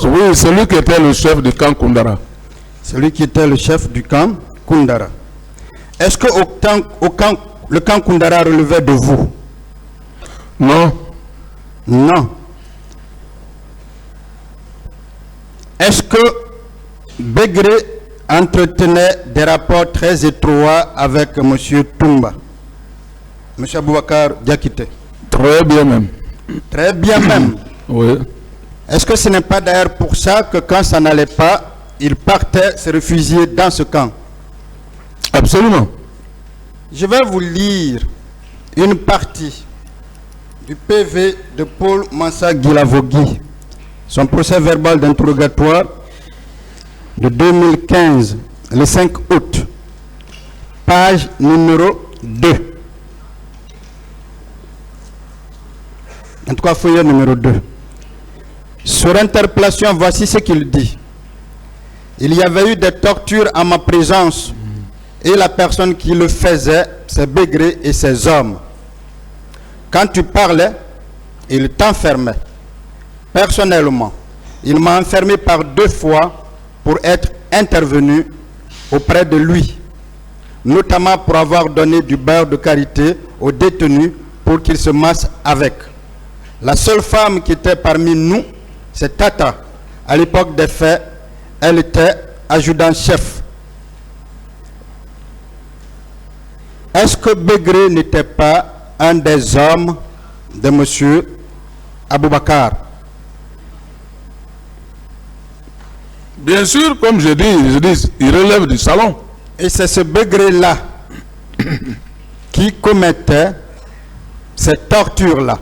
Oui, celui qui était le chef du camp Koundara. Celui qui était le chef du camp Koundara. Est-ce que le camp Koundara relevait de vous? Non. Non. Est-ce que Bégré entretenait des rapports très étroits avec M. Toumba, M. Aboubakar Diakité? Très bien même. Très bien même. Oui. Est-ce que ce n'est pas d'ailleurs pour ça que quand ça n'allait pas, il partait se réfugier dans ce camp? Absolument. Je vais vous lire une partie du PV de Paul Mansa Guilavogui, son procès verbal d'interrogatoire de 2015, le 5 août, page numéro 2. En tout cas, feuillet numéro 2. Sur interpellation, voici ce qu'il dit. Il y avait eu des tortures à ma présence et la personne qui le faisait, c'est Begré et ses hommes. Quand tu parlais, il t'enfermait. Personnellement, il m'a enfermé par 2 fois pour être intervenu auprès de lui, notamment pour avoir donné du beurre de karité aux détenus pour qu'ils se massent avec. La seule femme qui était parmi nous, c'est Tata. À l'époque des faits, elle était adjudant-chef. Est-ce que Begré n'était pas un des hommes de M. Aboubakar? Bien sûr, comme je dis, il relève du salon. Et c'est ce Begré-là qui commettait ces tortures-là.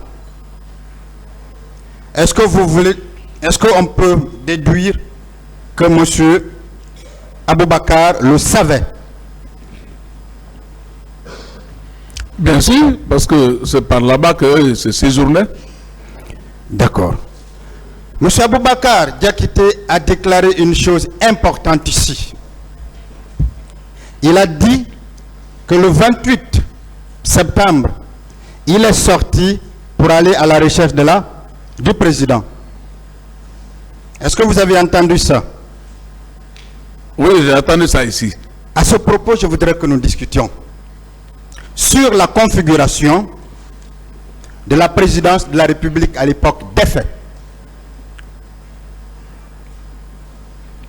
Est-ce que vous voulez, est-ce qu'on peut déduire que M. Aboubakar le savait? Bien sûr, parce que c'est par là-bas que se séjournaient. D'accord. M. Aboubakar Diakité a déclaré une chose importante ici. Il a dit que le 28 septembre, il est sorti pour aller à la recherche du président. Est-ce que vous avez entendu ça? Oui, j'ai entendu ça ici. À ce propos, je voudrais que nous discutions sur la configuration de la présidence de la République à l'époque des faits.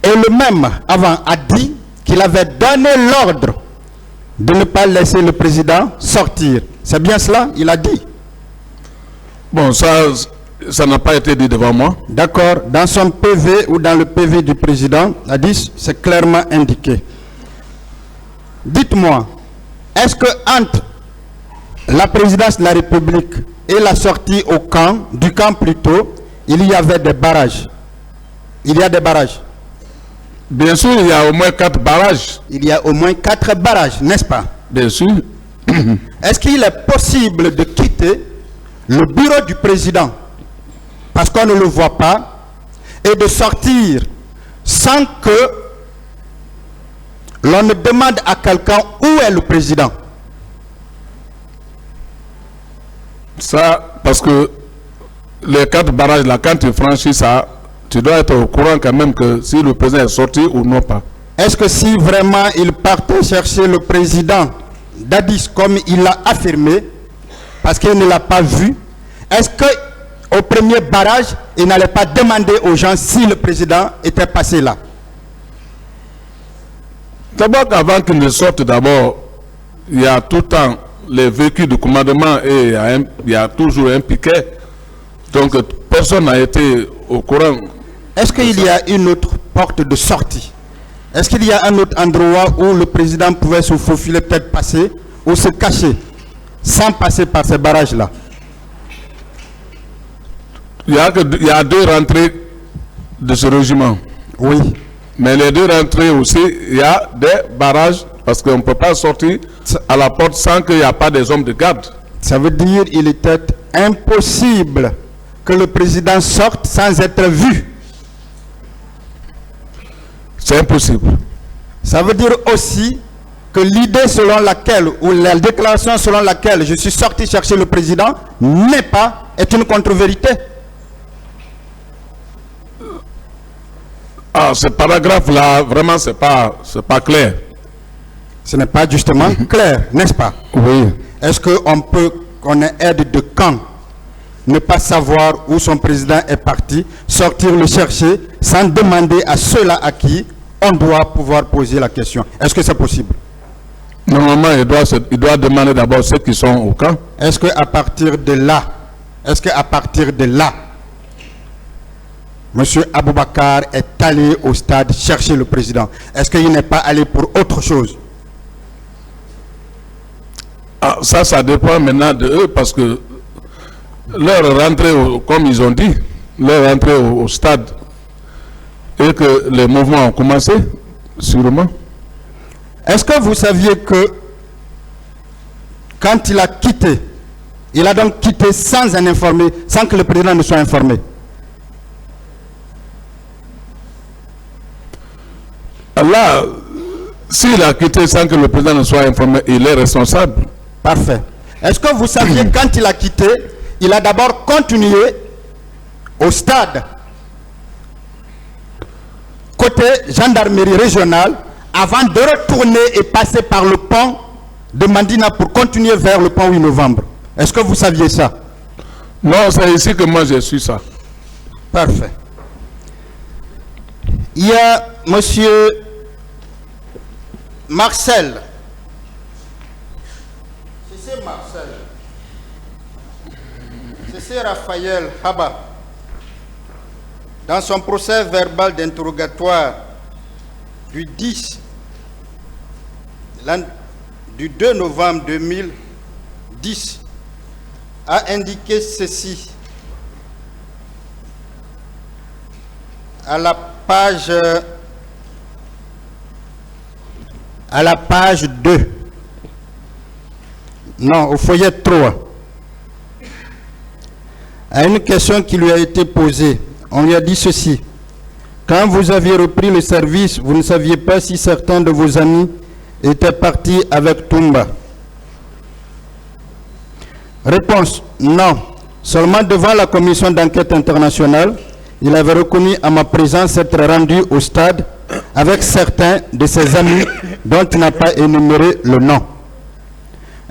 Et le même avant a dit qu'il avait donné l'ordre de ne pas laisser le président sortir. C'est bien cela? Il a dit. Bon, ça n'a pas été dit devant moi. D'accord. Dans son PV ou dans le PV du président, a dit, c'est clairement indiqué. Dites-moi, est-ce que entre la présidence de la République et la sortie du camp plutôt, il y avait des barrages? Il y a des barrages? Bien sûr, il y a au moins 4 barrages. Il y a au moins 4 barrages, n'est-ce pas? Bien sûr. Est-ce qu'il est possible de quitter le bureau du président parce qu'on ne le voit pas et de sortir sans que l'on ne demande à quelqu'un où est le président? Ça, parce que les 4 barrages là, quand tu franchis ça, tu dois être au courant quand même que si le président est sorti ou non pas. Est-ce que si vraiment il partait chercher le président d'Addis comme il l'a affirmé, parce qu'il ne l'a pas vu, est-ce qu'au premier barrage, il n'allait pas demander aux gens si le président était passé là? D'abord, avant qu'il ne sorte, d'abord, il y a tout le temps les véhicules de commandement et il y a toujours un piquet. Donc, personne n'a été au courant. Est-ce qu'il y a une autre porte de sortie? Est-ce qu'il y a un autre endroit où le président pouvait se faufiler, peut-être passer, ou se cacher, sans passer par ces barrages-là? Il y a 2 rentrées de ce régiment. Oui. Mais les 2 rentrées aussi, il y a des barrages, parce qu'on ne peut pas sortir à la porte sans qu'il n'y a pas des hommes de garde. Ça veut dire qu'il était impossible que le président sorte sans être vu. C'est impossible. Ça veut dire aussi que l'idée selon laquelle, ou la déclaration selon laquelle je suis sorti chercher le président est une contre-vérité. Ah, ce paragraphe-là, vraiment, c'est pas clair. Ce n'est pas justement clair, n'est-ce pas? Oui. Est-ce qu'on est aide de camp, ne pas savoir où son président est parti, sortir le chercher sans demander à ceux-là à qui on doit pouvoir poser la question? Est-ce que c'est possible? Normalement, il doit demander d'abord ceux qui sont au camp. Est-ce qu'à partir de là, M. Aboubakar est allé au stade chercher le président? Est-ce qu'il n'est pas allé pour autre chose? Ah, ça dépend maintenant de eux, parce que leur rentrée, comme ils ont dit, leur rentrée au stade, et que les mouvements ont commencé, sûrement. Est-ce que vous saviez que quand il a quitté, il a donc quitté sans que le président ne soit informé? Là, S'il a quitté sans que le président ne soit informé, il est responsable. Parfait. Est-ce que vous saviez quand il a quitté, il a d'abord continué au stade, côté gendarmerie régionale, avant de retourner et passer par le pont de Mandina pour continuer vers le pont 8 novembre. Est-ce que vous saviez ça? Non, c'est ici que moi j'ai su ça. Parfait. Il y a monsieur Marcel. C'est Marcel. C'est Raphaël Haba. Dans son procès verbal d'interrogatoire du 2 novembre 2010 a indiqué ceci à la page 2. Non, au foyer 3. À une question qui lui a été posée, on lui a dit ceci. Quand vous aviez repris le service, vous ne saviez pas si certains de vos amis étaient partis avec Toumba. Réponse, non. Seulement devant la commission d'enquête internationale, il avait reconnu à ma présence être rendu au stade avec certains de ses amis dont il n'a pas énuméré le nom.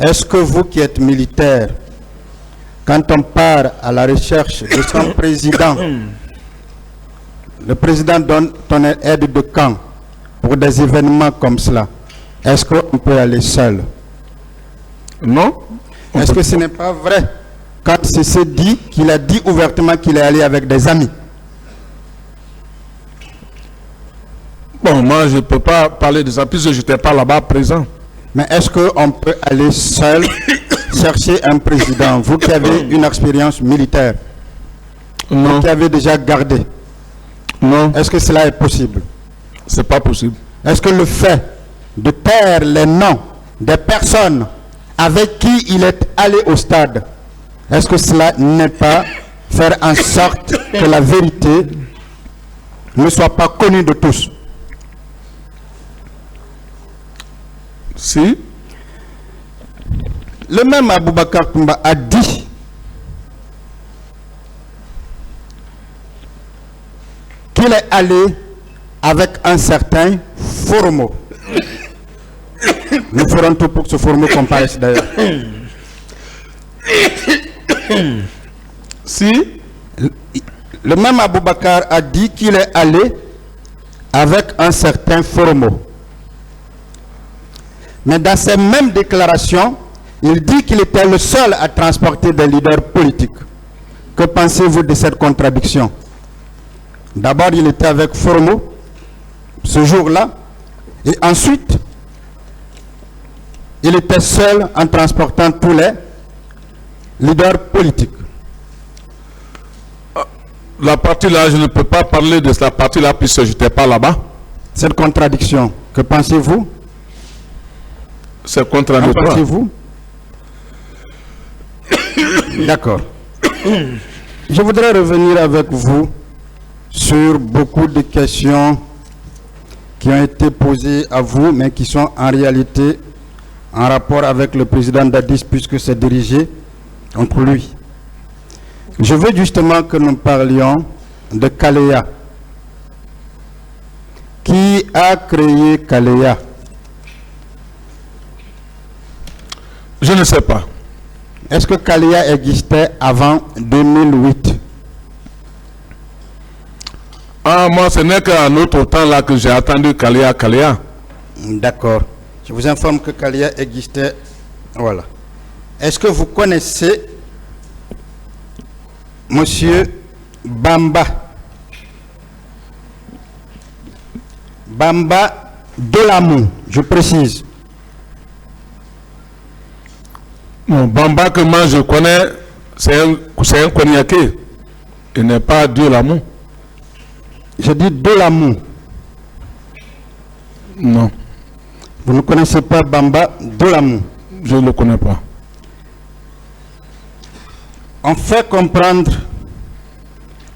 Est-ce que vous qui êtes militaire, quand on part à la recherche de son président, le président donne ton aide de camp pour des événements comme cela, est-ce qu'on peut aller seul? Non. Est-ce que ce n'est pas vrai quand c'est dit qu'il a dit ouvertement qu'il est allé avec des amis? Bon, moi je ne peux pas parler de ça puisque je n'étais pas là-bas présent. Mais est-ce qu'on peut aller seul chercher un président, vous qui avez une expérience militaire, Non. vous qui avez déjà gardé? Non, Est-ce que cela est possible? c'est pas possible. Est-ce que le fait de taire les noms des personnes avec qui il est allé au stade, est-ce que cela n'est pas faire en sorte que la vérité ne soit pas connue de tous? Si, Le même Aboubacar Toumba a dit qu'il est allé avec un certain Foromo. Nous ferons tout pour que ce Foromo comparaisse d'ailleurs. si, Le même Aboubacar a dit qu'il est allé avec un certain Foromo. Mais dans ces mêmes déclarations, il dit qu'il était le seul à transporter des leaders politiques. Que pensez-vous de cette contradiction? D'abord, il était avec Foromo ce jour-là, et ensuite, il était seul en transportant tous les leaders politiques. la partie là, je ne peux pas parler de la partie là puisque je n'étais pas là-bas. Cette contradiction, que pensez-vous? C'est Qu'en contradictoire. pensez-vous? D'accord. Je voudrais revenir avec vous sur beaucoup de questions qui ont été posées à vous, mais qui sont en réalité en rapport avec le président Dadis, puisque c'est dirigé contre lui. Je veux justement que nous parlions de Kalea. Qui a créé Kalea? Je ne sais pas. Est-ce que Kalea existait avant 2008? Ah, moi, ce n'est qu'à un autre temps là que j'ai attendu Kalea. D'accord. Je vous informe que Kalea existait. Voilà. Est-ce que vous connaissez Monsieur Bamba? Bamba Delamou, je précise. Mon Bamba que moi je connais, c'est un cognaqué. Il n'est pas Dieu l'amour. Je dis Delamou. Non, Vous ne connaissez pas Bamba Delamou? je ne le connais pas. On fait comprendre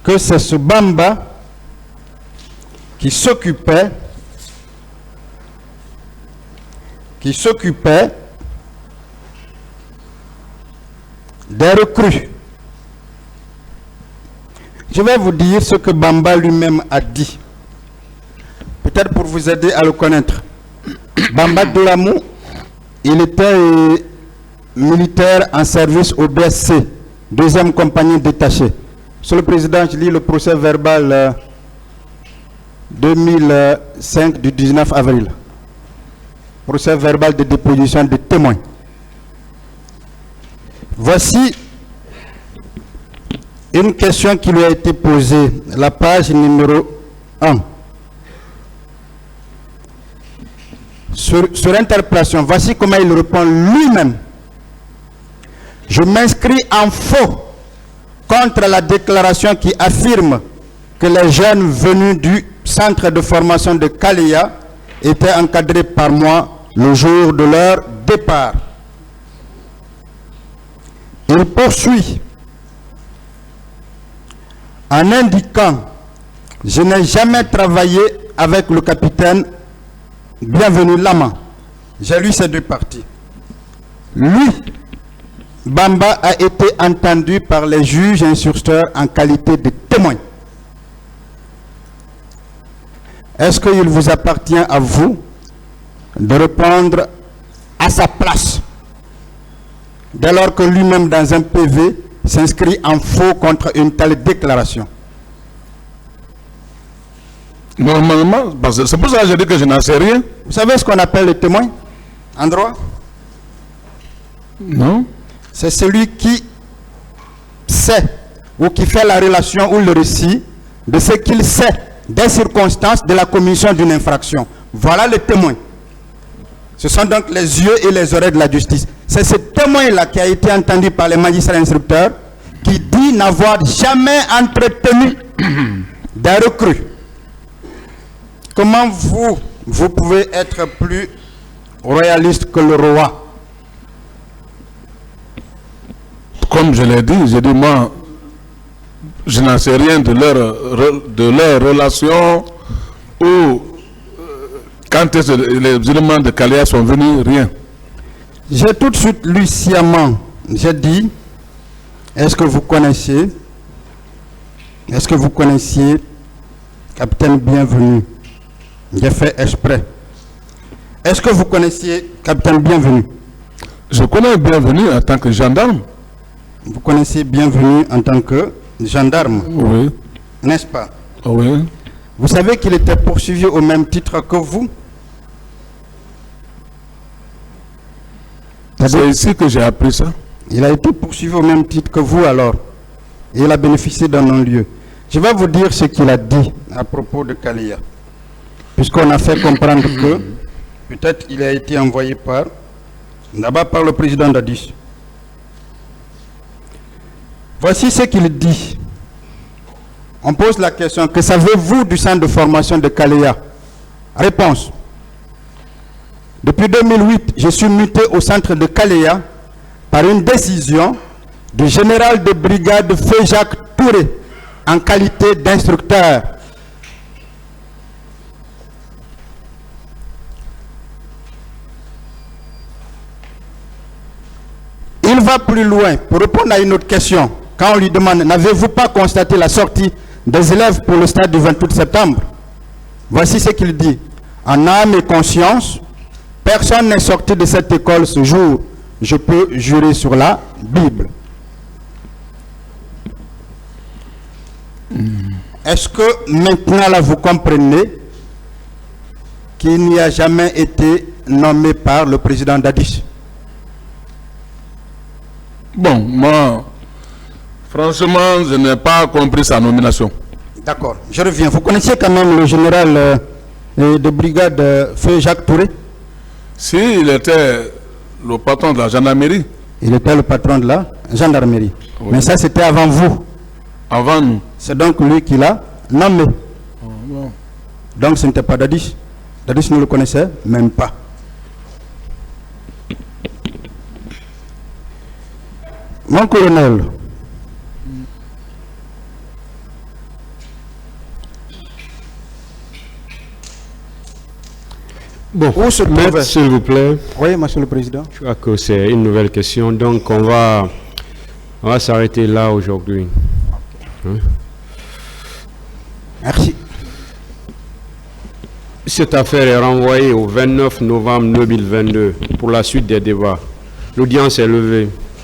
que c'est ce Bamba qui s'occupait qui s'occupait des recrues. Je vais vous dire ce que Bamba lui-même a dit, peut-être pour vous aider à le connaître. Bamba Doulamou, il était militaire en service au BSC, 2e compagnie détachée. Monsieur le Président, je lis le procès verbal 2005 du 19 avril. Procès verbal de déposition de témoins. Voici une question qui lui a été posée, la page numéro 1. Sur interpellation, voici comment il répond lui-même. Je m'inscris en faux contre la déclaration qui affirme que les jeunes venus du centre de formation de Kaleya étaient encadrés par moi le jour de leur départ. Il poursuit en indiquant « Je n'ai jamais travaillé avec le capitaine Bienvenu Lama ». J'ai lu ces deux parties. Lui, Bamba, a été entendu par les juges instructeurs en qualité de témoin. Est-ce qu'il vous appartient à vous de répondre à sa place, dès lors que lui-même dans un PV s'inscrit en faux contre une telle déclaration? Normalement, c'est pour ça que je dis que je n'en sais rien. Vous savez ce qu'on appelle le témoin en droit? Non. C'est celui qui sait ou qui fait la relation ou le récit de ce qu'il sait des circonstances de la commission d'une infraction. Voilà le témoin. Ce sont donc les yeux et les oreilles de la justice. C'est ce témoin-là qui a été entendu par les magistrats instructeurs qui dit n'avoir jamais entretenu des recrues. Comment vous pouvez être plus royaliste que le roi? Comme je l'ai dit, moi, je n'en sais rien de leur relation ou quand est-ce que les éléments de Kaleya sont venus, rien. J'ai tout de suite lu sciemment, j'ai dit, est-ce que vous connaissiez Capitaine Bienvenu? J'ai fait exprès. Est-ce que vous connaissiez Capitaine Bienvenu? Je connais Bienvenu en tant que gendarme. Vous connaissez Bienvenu en tant que gendarme? Oui. N'est-ce pas? Oui. Vous savez qu'il était poursuivi au même titre que vous? C'est ici que j'ai appris ça. Il a été poursuivi au même titre que vous alors. Et il a bénéficié d'un non-lieu. Je vais vous dire ce qu'il a dit à propos de Kaleya. Puisqu'on a fait comprendre que peut-être il a été envoyé d'abord par le président Dadis. Voici ce qu'il dit. On pose la question, que savez-vous du centre de formation de Kaleya? Réponse. Depuis 2008, je suis muté au centre de Kaleya par une décision du général de brigade Feu Jacques Touré en qualité d'instructeur. Il va plus loin pour répondre à une autre question. Quand on lui demande, n'avez-vous pas constaté la sortie des élèves pour le stade du 28 septembre? Voici ce qu'il dit. En âme et conscience, personne n'est sorti de cette école ce jour. Je peux jurer sur la Bible. Est-ce que maintenant là vous comprenez qu'il n'y a jamais été nommé par le président Dadis? Bon, moi, franchement, je n'ai pas compris sa nomination. D'accord, je reviens. Vous connaissiez quand même le général de brigade Feu Jacques Touré? Si, il était le patron de la gendarmerie. Il était le patron de la gendarmerie. Oui. Mais ça, c'était avant vous. Avant nous. C'est donc lui qui l'a nommé. Oh, bon. Donc ce n'était pas Dadis. Dadis ne le connaissait même pas. Mon colonel, Bon, Où se maître, trouvait? s'il vous plaît. Oui, Monsieur le Président. Je crois que c'est une nouvelle question, donc on va s'arrêter là aujourd'hui. Hein? Merci. Cette affaire est renvoyée au 29 novembre 2022 pour la suite des débats. L'audience est levée.